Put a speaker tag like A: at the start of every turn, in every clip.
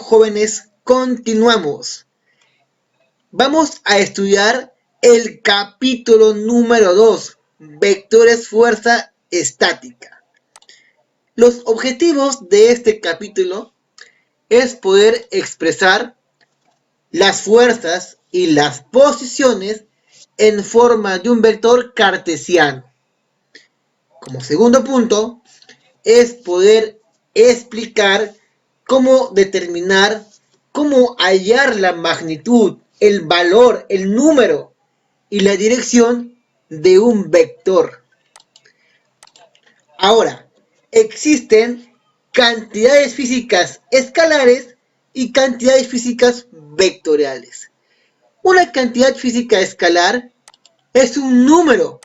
A: jóvenes, continuamos. Vamos a estudiar el capítulo número 2, vectores fuerza estática. Los objetivos de este capítulo es poder expresar las fuerzas y las posiciones en forma de un vector cartesiano. Como segundo punto, es poder explicar cómo determinar, cómo hallar la magnitud, el valor, el número y la dirección de un vector. Ahora, existen cantidades físicas escalares y cantidades físicas vectoriales. Una cantidad física escalar es un número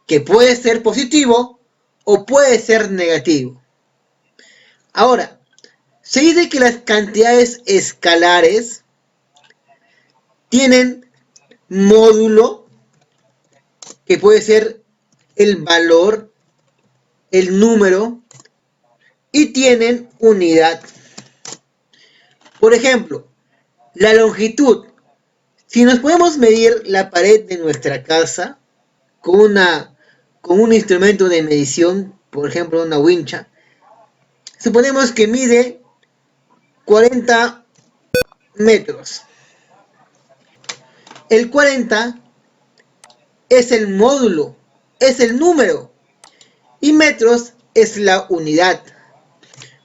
A: que puede ser positivo o puede ser negativo. Ahora, se dice que las cantidades escalares tienen módulo, que puede ser el valor, el número, y tienen unidad. Por ejemplo, la longitud. Si nos podemos medir la pared de nuestra casa con un instrumento de medición, por ejemplo una wincha, suponemos que mide 40 metros. El 40 es el módulo, es el número, y metros es la unidad.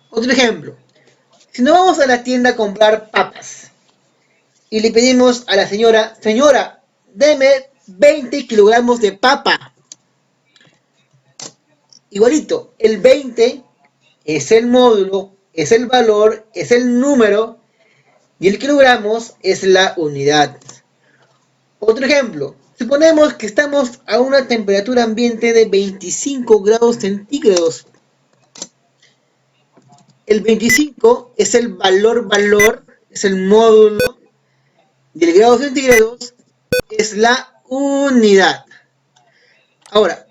A: Otro ejemplo, si nos vamos a la tienda a comprar papas y le pedimos a la señora, deme 20 kilogramos de papa. Igualito, el 20 es el módulo, es el valor, es el número, y el kilogramos es la unidad. Otro ejemplo, suponemos que estamos a una temperatura ambiente de 25 grados centígrados. El 25 es el valor, es el módulo, y el grado centígrados es la unidad. Ahora,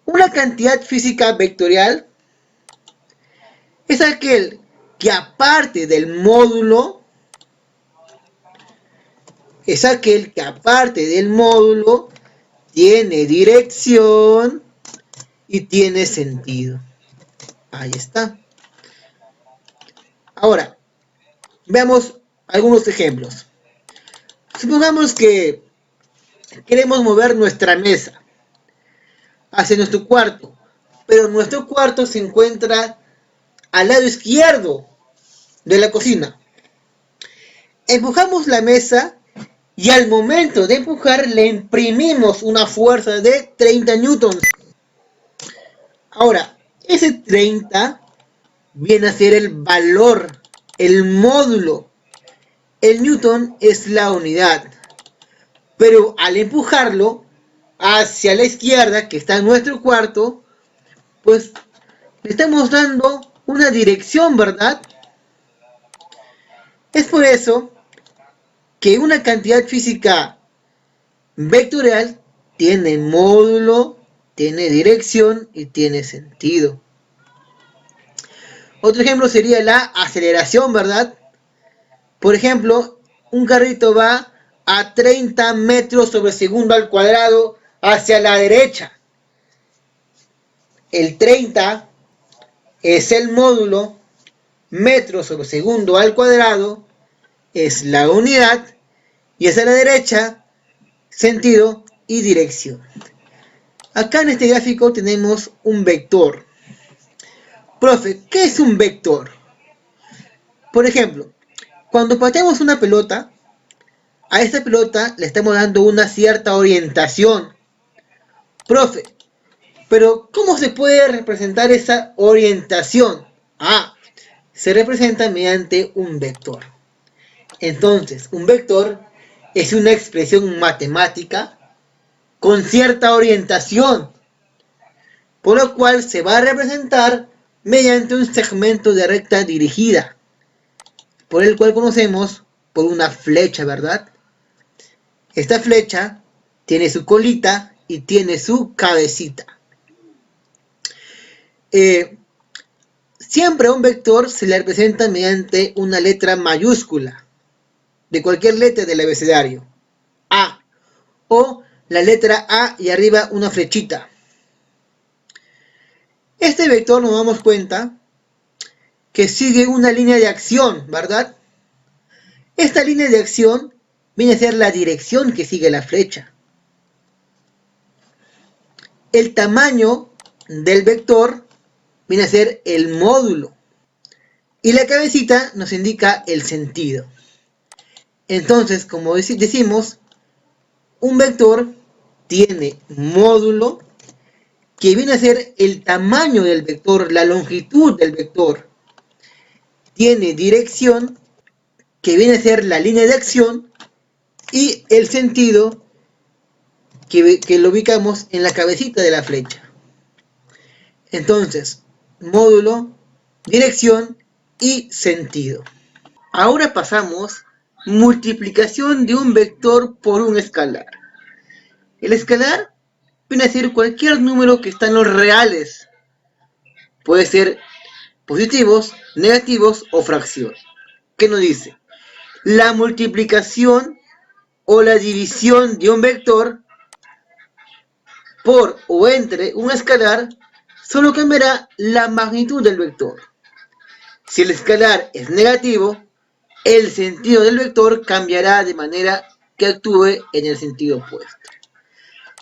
A: una cantidad física vectorial es aquel que aparte del módulo, tiene dirección y tiene sentido. Ahí está. Ahora, veamos algunos ejemplos. Supongamos que queremos mover nuestra mesa hacia nuestro cuarto, pero nuestro cuarto se encuentra al lado izquierdo de la cocina. Empujamos la mesa y al momento de empujar le imprimimos una fuerza de 30 newtons. Ahora, ese 30 viene a ser el valor, el módulo. El newton es la unidad. Pero al empujarlo hacia la izquierda, que está en nuestro cuarto, pues le estamos dando una dirección, ¿verdad? Es por eso que una cantidad física vectorial tiene módulo, tiene dirección y tiene sentido. Otro ejemplo sería la aceleración, ¿verdad? Por ejemplo, un carrito va a 30 metros sobre segundo al cuadrado hacia la derecha. El 30 es el módulo, metros sobre segundo al cuadrado es la unidad, y hacia la derecha, sentido y dirección. Acá en este gráfico tenemos un vector. Profe, ¿qué es un vector? Por ejemplo, cuando pateamos una pelota, a esta pelota le estamos dando una cierta orientación. Profe, pero ¿cómo se puede representar esa orientación? Se representa mediante un vector. Entonces, un vector es una expresión matemática con cierta orientación, por lo cual se va a representar mediante un segmento de recta dirigida, por el cual conocemos por una flecha, ¿verdad? Esta flecha tiene su colita y tiene su cabecita. Siempre a un vector se le representa mediante una letra mayúscula, de cualquier letra del abecedario, A, o la letra A y arriba una flechita. Este vector nos damos cuenta que sigue una línea de acción, ¿verdad? Esta línea de acción viene a ser la dirección que sigue la flecha. El tamaño del vector viene a ser el módulo. Y la cabecita nos indica el sentido. Entonces, como decimos, un vector tiene módulo, que viene a ser el tamaño del vector, la longitud del vector. Tiene dirección, que viene a ser la línea de acción, y el sentido, que lo ubicamos en la cabecita de la flecha. Entonces, módulo, dirección y sentido. Ahora pasamos multiplicación de un vector por un escalar. El escalar viene a ser cualquier número que está en los reales. Puede ser positivos, negativos o fracción. ¿Qué nos dice? La multiplicación o la división de un vector por o entre un escalar solo cambiará la magnitud del vector. Si el escalar es negativo, el sentido del vector cambiará de manera que actúe en el sentido opuesto.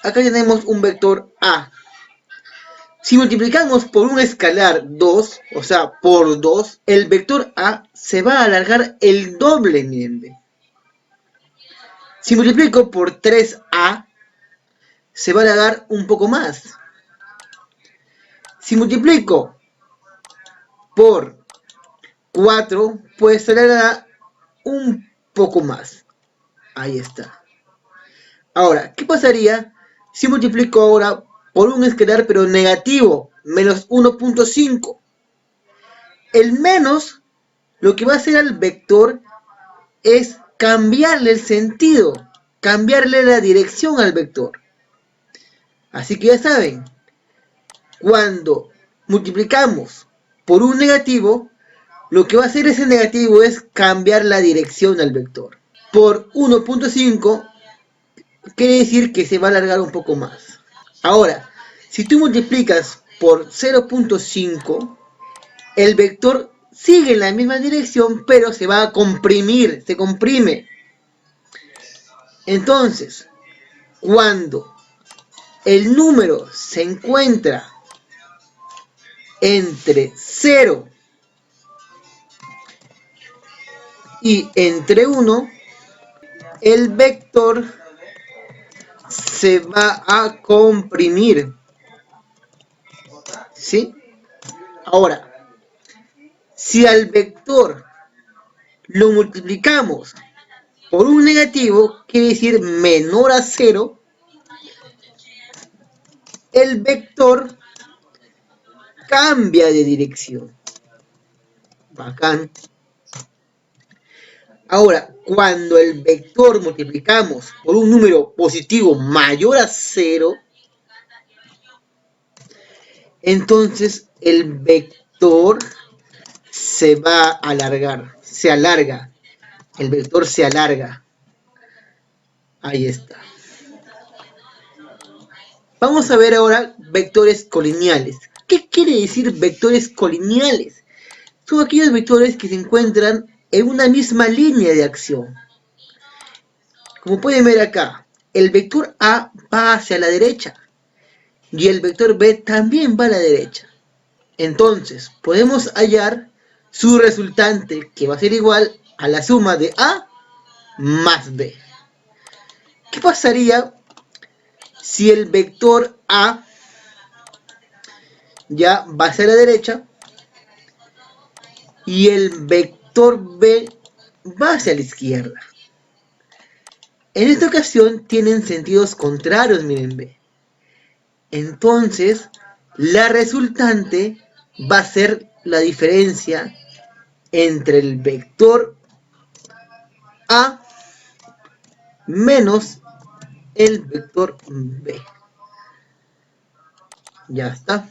A: Acá tenemos un vector A. Si multiplicamos por un escalar 2, o sea, por 2, el vector A se va a alargar el doble, miren. Si multiplico por 3A, se va a alargar un poco más. Si multiplico por 4, pues se alargará un poco más. Ahí está. Ahora, ¿qué pasaría si multiplico ahora por un escalar pero negativo, menos 1.5? El menos lo que va a hacer al vector es cambiarle el sentido, cambiarle la dirección al vector. Así que ya saben, cuando multiplicamos por un negativo, lo que va a hacer ese negativo es cambiar la dirección al vector. Por 1.5 quiere decir que se va a alargar un poco más. Ahora, si tú multiplicas por 0.5, el vector sigue en la misma dirección, pero se va a comprimir, se comprime. Entonces, cuando el número se encuentra entre 0 y entre 1, el vector se va a comprimir. ¿Sí? Ahora, si al vector lo multiplicamos por un negativo, quiere decir menor a 0, el vector cambia de dirección. Bacán. Ahora, cuando el vector multiplicamos por un número positivo mayor a 0, entonces el vector se va a alargar, se alarga. El vector se alarga. Ahí está. Vamos a ver ahora vectores colineales. ¿Qué quiere decir vectores colineales? Son aquellos vectores que se encuentran en una misma línea de acción. Como pueden ver acá, el vector A va hacia la derecha y el vector B también va a la derecha. Entonces, podemos hallar su resultante, que va a ser igual a la suma de A más B. ¿Qué pasaría si el vector A ya va hacia la derecha y el vector B va hacia la izquierda? En esta ocasión tienen sentidos contrarios, miren B. Entonces, la resultante va a ser la diferencia entre el vector A menos el vector B. Ya está.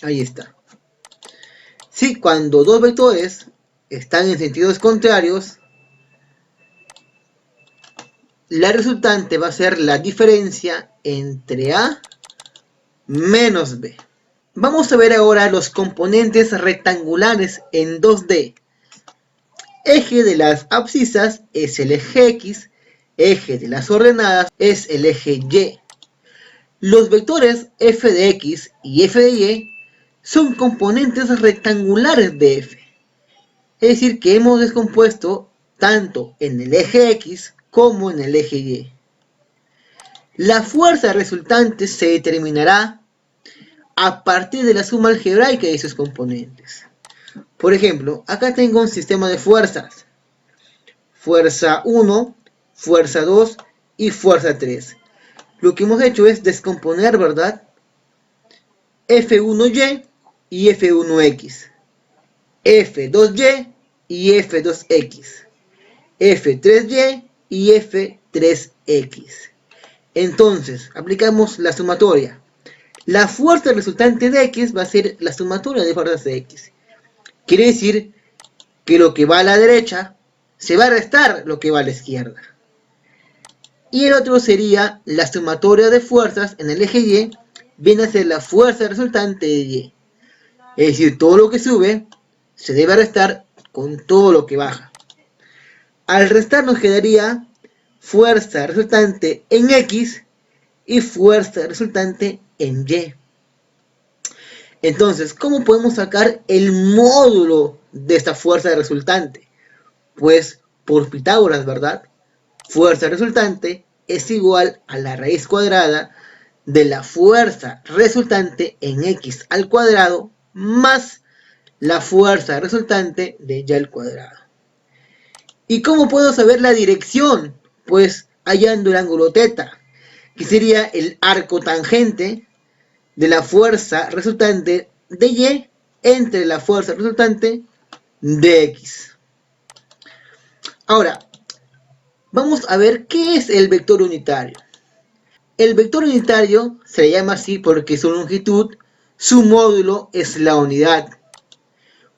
A: Ahí está. Si cuando dos vectores están en sentidos contrarios, la resultante va a ser la diferencia entre A menos B. Vamos a ver ahora los componentes rectangulares en 2D. Eje de las abscisas es el eje X, eje de las ordenadas es el eje Y. Los vectores f de X y f de Y son componentes rectangulares de f. Es decir, que hemos descompuesto tanto en el eje X como en el eje Y. La fuerza resultante se determinará a partir de la suma algebraica de sus componentes. Por ejemplo, acá tengo un sistema de fuerzas. Fuerza 1, fuerza 2 y fuerza 3. Lo que hemos hecho es descomponer, ¿verdad? F1Y y F1X. F2Y y F2X. F3Y y F3X. Entonces, aplicamos la sumatoria. La fuerza resultante de X va a ser la sumatoria de fuerzas de X. Quiere decir que lo que va a la derecha se va a restar lo que va a la izquierda. Y el otro sería la sumatoria de fuerzas en el eje Y, viene a ser la fuerza resultante de Y. Es decir, todo lo que sube se debe restar con todo lo que baja. Al restar nos quedaría fuerza resultante en X y fuerza resultante en Y. Entonces, ¿cómo podemos sacar el módulo de esta fuerza resultante? Pues por Pitágoras, ¿verdad? Fuerza resultante es igual a la raíz cuadrada de la fuerza resultante en X al cuadrado más la fuerza resultante de Y al cuadrado. ¿Y cómo puedo saber la dirección? Pues hallando el ángulo θ, que sería el arco tangente de la fuerza resultante de Y entre la fuerza resultante de X. Ahora, vamos a ver qué es el vector unitario. El vector unitario se le llama así porque su longitud, su módulo es la unidad.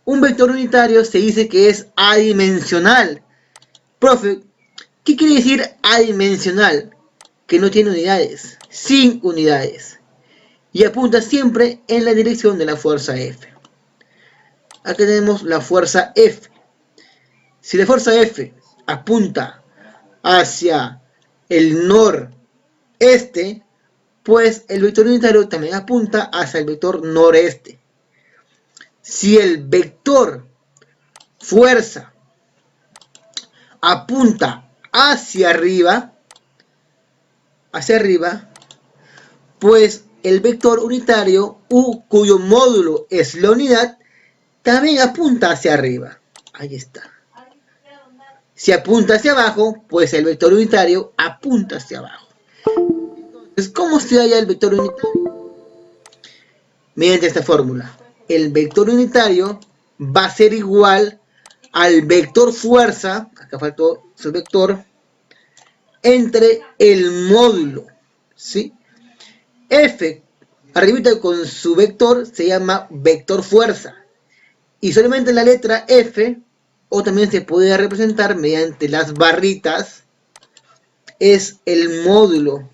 A: Un vector unitario se dice que es adimensional. Profe, ¿qué quiere decir adimensional? Que no tiene unidades, sin unidades. Y apunta siempre en la dirección de la fuerza F. Acá tenemos la fuerza F. Si la fuerza F apunta hacia el noreste, pues el vector unitario también apunta hacia el vector noreste. Si el vector fuerza apunta hacia arriba, pues el vector unitario U, cuyo módulo es la unidad, también apunta hacia arriba. Ahí está. Si apunta hacia abajo, pues el vector unitario apunta hacia abajo. Entonces, ¿cómo se halla el vector unitario? Mediante esta fórmula. El vector unitario va a ser igual al vector fuerza, acá faltó su vector, entre el módulo, ¿sí? F, arribita con su vector, se llama vector fuerza. Y solamente la letra F, o también se puede representar mediante las barritas, es el módulo,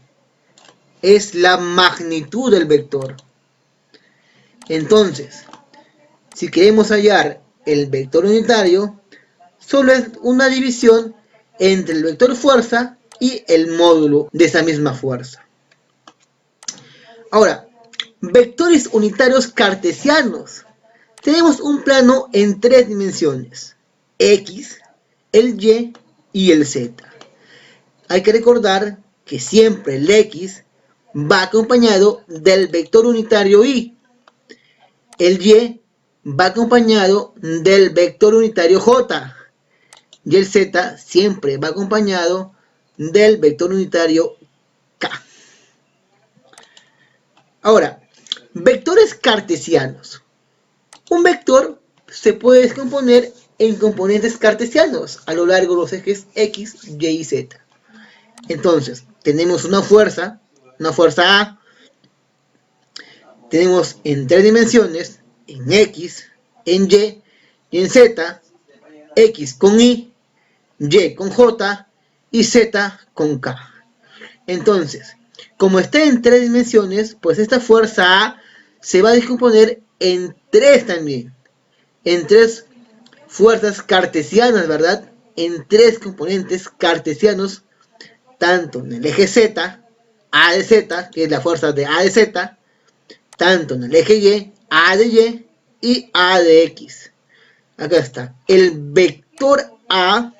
A: es la magnitud del vector. Entonces, si queremos hallar el vector unitario, solo es una división entre el vector fuerza y el módulo de esa misma fuerza. Ahora, vectores unitarios cartesianos. Tenemos un plano en 3 dimensiones, X, el Y el Z. Hay que recordar que siempre el X va acompañado del vector unitario Y. El Y va acompañado del vector unitario J. Y el Z siempre va acompañado del vector unitario K. Ahora, vectores cartesianos. Un vector se puede descomponer en componentes cartesianos a lo largo de los ejes X, Y y Z. Entonces, tenemos una fuerza A, tenemos en 3 dimensiones, en X, en y en z, x con y con j y z con k. Entonces, como está en 3 dimensiones, pues esta fuerza A se va a descomponer en 3 también, en 3 fuerzas cartesianas, ¿verdad? En 3 componentes cartesianos, tanto en el eje Z, A de Z, que es la fuerza de A de Z, tanto en el eje Y, A de y A de X. Acá está. El vector A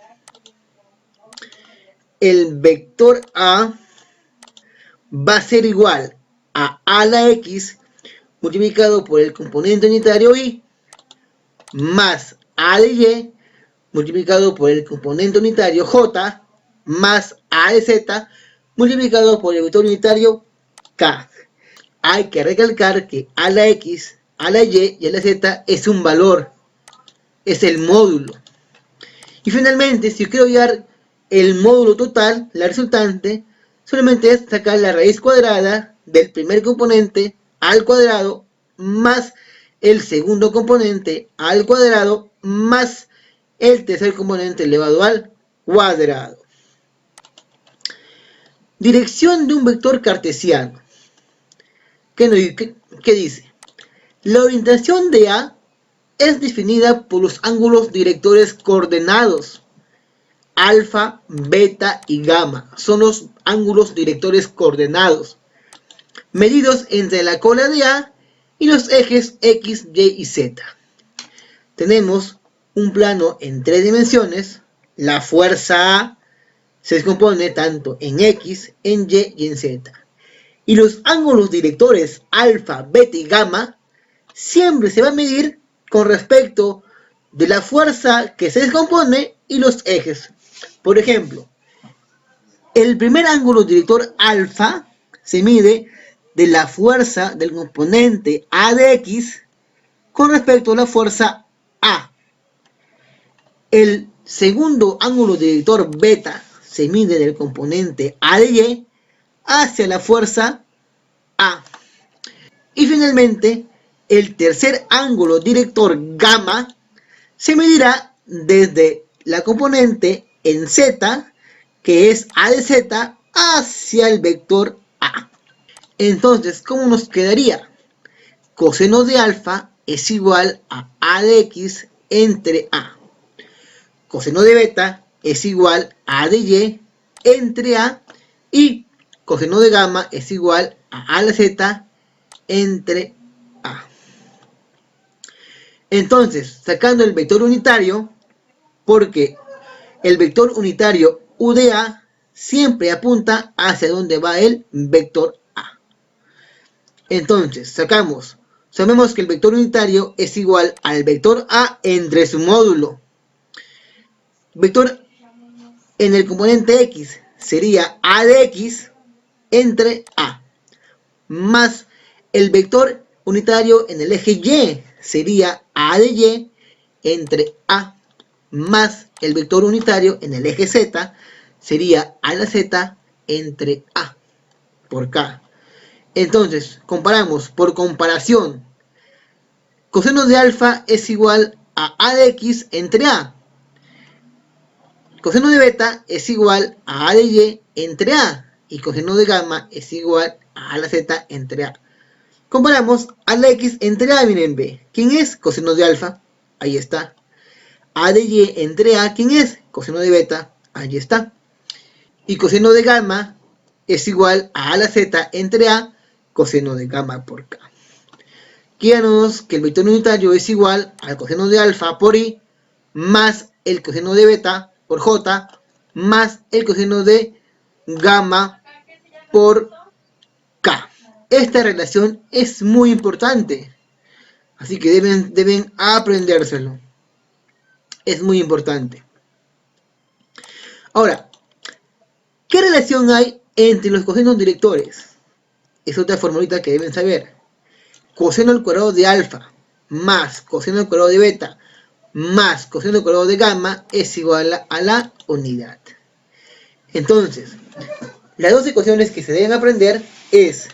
A: va a ser igual a la X multiplicado por el componente unitario Y más A de Y multiplicado por el componente unitario J más A de Z multiplicado por el vector unitario K. Hay que recalcar que a la X, a la Y y a la Z es un valor, es el módulo. Y finalmente, si yo quiero hallar el módulo total, la resultante, solamente es sacar la raíz cuadrada del primer componente al cuadrado más el segundo componente al cuadrado más el tercer componente elevado al cuadrado. Dirección de un vector cartesiano. ¿Qué dice? La orientación de A es definida por los ángulos directores coordenados. Alfa, beta y gamma son los ángulos directores coordenados, medidos entre la cola de A y los ejes X, Y y Z. Tenemos un plano en 3 dimensiones. La fuerza A se descompone tanto en X, en Y y en Z. Y los ángulos directores alfa, beta y gamma siempre se van a medir con respecto de la fuerza que se descompone y los ejes. Por ejemplo, el primer ángulo director alfa se mide de la fuerza del componente A de X con respecto a la fuerza A. El segundo ángulo director beta se mide del componente A de Y hacia la fuerza A. Y finalmente, el tercer ángulo director gamma se medirá desde la componente en Z, que es A de Z, hacia el vector A. Entonces, ¿cómo nos quedaría? Coseno de alfa es igual a de X entre A. Coseno de beta es igual a de Y entre A. Y coseno de gamma es igual a la Z entre A. Entonces, sacando el vector unitario, porque el vector unitario U de A siempre apunta hacia donde va el vector A. Entonces, sabemos que el vector unitario es igual al vector A entre su módulo. Vector en el componente X sería A de X entre A, más el vector unitario en el eje Y sería A de Y entre A, más el vector unitario en el eje Z sería A la Z entre A por K. Entonces, comparamos por comparación. Coseno de alfa es igual a de X entre A. Coseno de beta es igual a de Y entre A. Y coseno de gamma es igual a la Z entre A. Comparamos a la X entre A, miren, B. ¿Quién es? Coseno de alfa. Ahí está. A de Y entre A, ¿quién es? Coseno de beta. Ahí está. Y coseno de gamma es igual a la Z entre A, coseno de gamma por K. Quédanos que el vector unitario es igual al coseno de alfa por I más el coseno de beta por J más el coseno de gamma por K. Esta relación es muy importante, así que deben aprendérselo. Es muy importante. Ahora, ¿qué relación hay entre los cosenos directores? Es otra formulita que deben saber. Coseno al cuadrado de alfa más coseno al cuadrado de beta más coseno al cuadrado de gamma es igual a la unidad. Entonces, las dos ecuaciones que se deben aprender es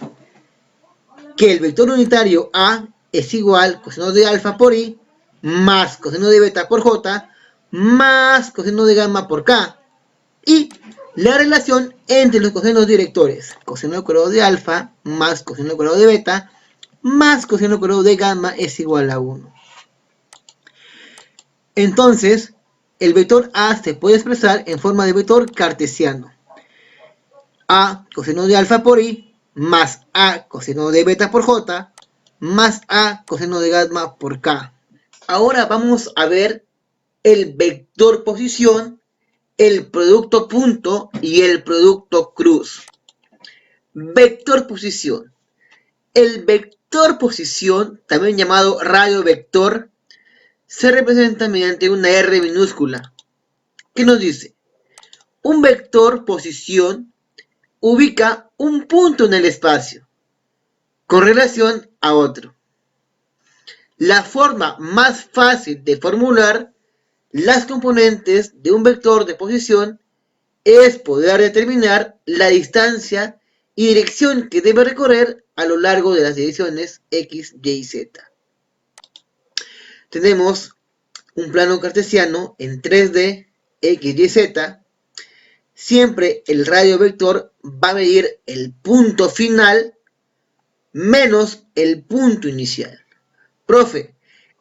A: que el vector unitario A es igual coseno de alfa por I más coseno de beta por j más coseno de gamma por k. Y la relación entre los cosenos directores, coseno al cuadrado de alfa más coseno al cuadrado de beta más coseno al cuadrado de gamma es igual a 1. Entonces, el vector A se puede expresar en forma de vector cartesiano. A coseno de alfa por i más A coseno de beta por j más A coseno de gamma por k. Ahora vamos a ver el vector posición, el producto punto y el producto cruz. Vector posición. El vector posición, también llamado radio vector, se representa mediante una R minúscula. ¿Qué nos dice? Un vector posición ubica un punto en el espacio con relación a otro. La forma más fácil de formular las componentes de un vector de posición es poder determinar la distancia y dirección que debe recorrer a lo largo de las direcciones x, y y z. Tenemos un plano cartesiano en 3D, x, y, z. Siempre el radio vector va a medir el punto final menos el punto inicial. Profe,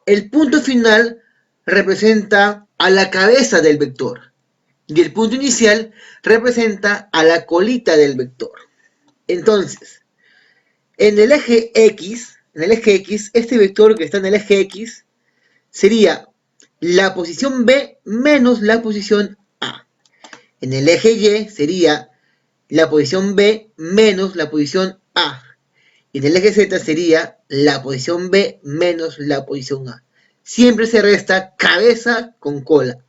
A: el punto final representa a la cabeza del vector y el punto inicial representa a la colita del vector. Entonces, en el eje X, este vector que está en el eje X sería la posición B menos la posición A. En el eje Y sería la posición B menos la posición A. Y en el eje Z sería la posición B menos la posición A. Siempre se resta cabeza con cola.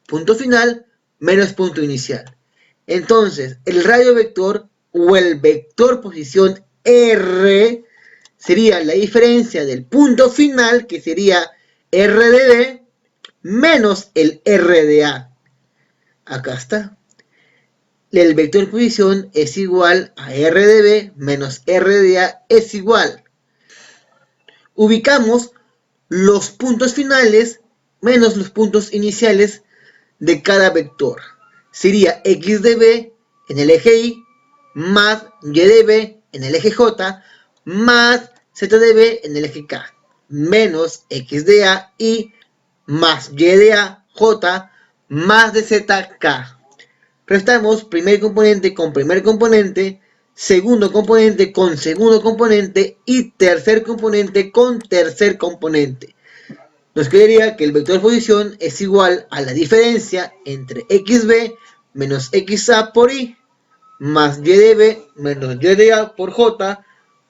A: Punto final menos punto inicial. Entonces, el radio vector o el vector posición R sería la diferencia del punto final, que sería R de B, menos el R de A. Acá está. El vector posición es igual a R de B menos R de A es igual. Ubicamos los puntos finales menos los puntos iniciales de cada vector. Sería x de b en el eje Y más y de b en el eje J más z de b en el eje K menos x de A y más y de A J más de z K. Restamos primer componente con primer componente, segundo componente con segundo componente y tercer componente con tercer componente. Nos quedaría que el vector de posición es igual a la diferencia entre xb menos xa por i más y de b menos y de a por j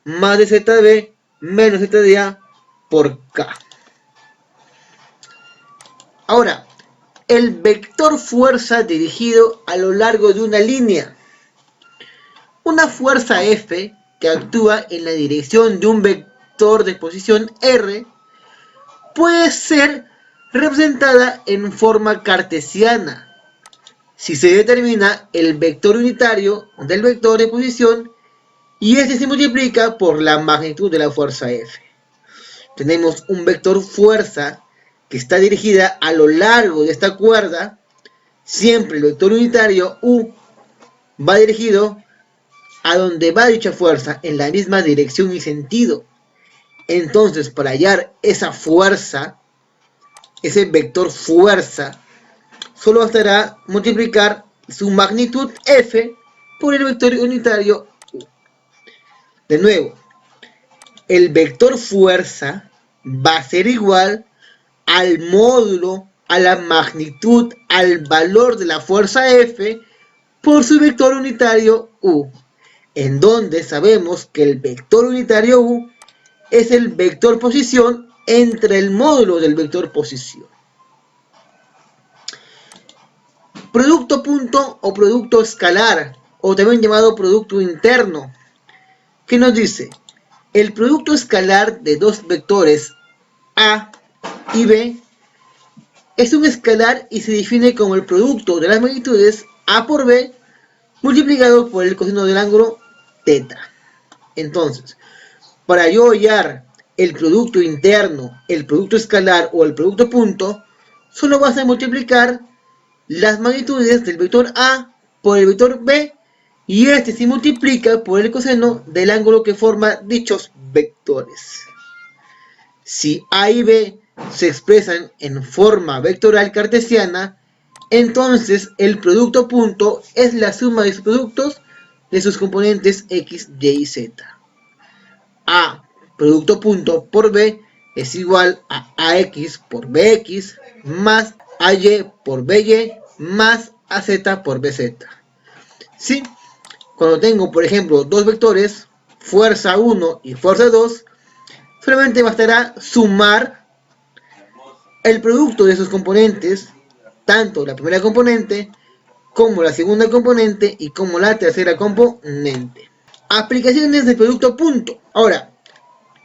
A: más de z de b menos z de a por k. Ahora, el vector fuerza dirigido a lo largo de una línea. Una fuerza F que actúa en la dirección de un vector de posición R puede ser representada en forma cartesiana si se determina el vector unitario del vector de posición y este se multiplica por la magnitud de la fuerza F. Tenemos un vector fuerza que está dirigida a lo largo de esta cuerda. Siempre el vector unitario U va dirigido a donde va dicha fuerza, en la misma dirección y sentido. Entonces, para hallar esa fuerza, ese vector fuerza, solo bastará multiplicar su magnitud F por el vector unitario U. De nuevo, el vector fuerza va a ser igual al módulo, a la magnitud, al valor de la fuerza F por su vector unitario U, en donde sabemos que el vector unitario U es el vector posición entre el módulo del vector posición. Producto punto o producto escalar, o también llamado producto interno. ¿Qué nos dice? El producto escalar de dos vectores A y B es un escalar y se define como el producto de las magnitudes A por B multiplicado por el coseno del ángulo θ. Entonces, para yo hallar el producto interno, el producto escalar o el producto punto, solo vas a multiplicar las magnitudes del vector A por el vector B, y este se multiplica por el coseno del ángulo que forma dichos vectores. Si A y B se expresan en forma vectorial cartesiana, entonces el producto punto es la suma de sus productos de sus componentes x, y y z. A producto punto por B es igual a AX por BX más AY por BY más AZ por BZ. ¿Sí? Cuando tengo, por ejemplo, dos vectores, fuerza 1 y fuerza 2, solamente bastará sumar el producto de sus componentes, tanto la primera componente como la segunda componente y como la tercera componente. Aplicaciones del producto punto. Ahora,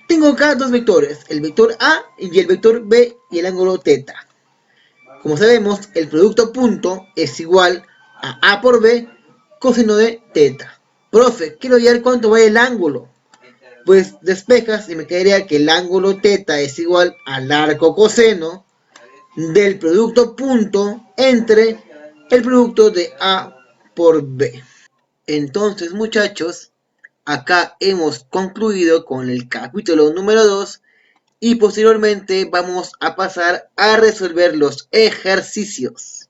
A: tengo acá dos vectores, el vector A y el vector B y el ángulo θ. Como sabemos, el producto punto es igual a por B coseno de θ. Profe, quiero hallar cuánto vale el ángulo. Pues despejas y me quedaría que el ángulo θ es igual al arco coseno del producto punto entre el producto de A por B. Entonces, muchachos, acá hemos concluido con el capítulo número 2 y posteriormente vamos a pasar a resolver los ejercicios.